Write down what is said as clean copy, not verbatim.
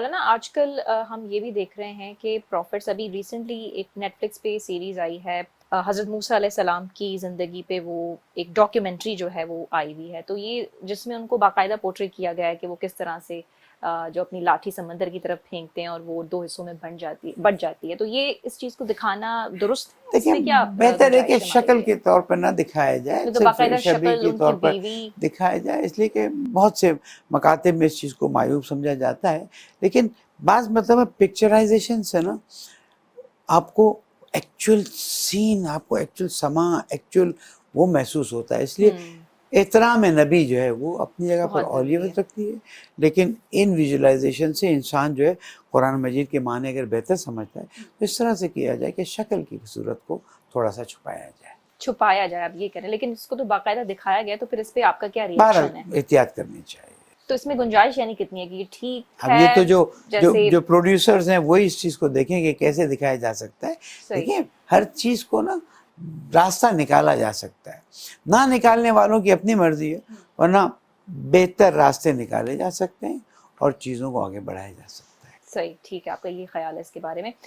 مولانا آج کل ہم یہ بھی دیکھ رہے ہیں کہ پروفٹس، ابھی ریسنٹلی ایک نیٹ فلکس پہ سیریز آئی ہے حضرت موسیٰ علیہ السلام کی زندگی پہ، وہ ایک ڈاکیومنٹری جو ہے وہ آئی ہوئی ہے، تو یہ جس میں ان کو باقاعدہ پورٹری کیا گیا ہے کہ وہ کس طرح سے جو اپنی لاٹھی سمندر کی طرف پھینکتے ہیں اور وہ 2 حصوں میں بٹ جاتی ہے، تو یہ اس چیز کو دکھانا درست ہے؟ اس دیکھیں میں کیا بہتر ہے کہ گنجائش شکل ہمارے کے طور پر نہ دکھایا جائے، لیے؟ تو صرف باقاعدہ شبیہ شکل کے ان طور کی پر بیوی، دکھایا جائے، اس لیے کہ بہت سے مکاتب میں اس چیز کو معیوب سمجھا جاتا ہے، لیکن بعض مطلب پکچرائزیشن سے نا آپ کو ایکچول سین، آپ کو ایکچول سما، ایکچول وہ محسوس ہوتا ہے، اس لیے احترام نبی جو ہے وہ اپنی جگہ پر بہت ضروری ہے۔ اولویت رکھتی ہے، لیکن ان ویژولائزیشن سے انسان جو ہے قرآن مجید کے معنی اگر بہتر سمجھتا ہے تو اس طرح سے کیا جائے کہ شکل کی صورت کو تھوڑا سا چھپایا جائے، آپ یہ کریں، لیکن اس کو تو باقاعدہ دکھایا گیا، تو پھر اس پہ آپ کا کیا بہرحال ریئیکشن ہے؟ احتیاط کرنی چاہیے۔ تو اس میں گنجائش یعنی کتنی ہے کہ یہ ٹھیک اب ہے؟ یہ تو جیسے جو پروڈیوسرز ہیں وہی اس چیز کو دیکھیں کہ کیسے دکھایا جا سکتا ہے۔ صحیح، دیکھیں ہر چیز کو نا راستہ نکالا جا سکتا ہے، نہ نکالنے والوں کی اپنی مرضی ہے، ورنہ بہتر راستے نکالے جا سکتے ہیں اور چیزوں کو آگے بڑھایا جا سکتا ہے۔ صحیح، ٹھیک ہے، آپ کا یہ خیال ہے اس کے بارے میں۔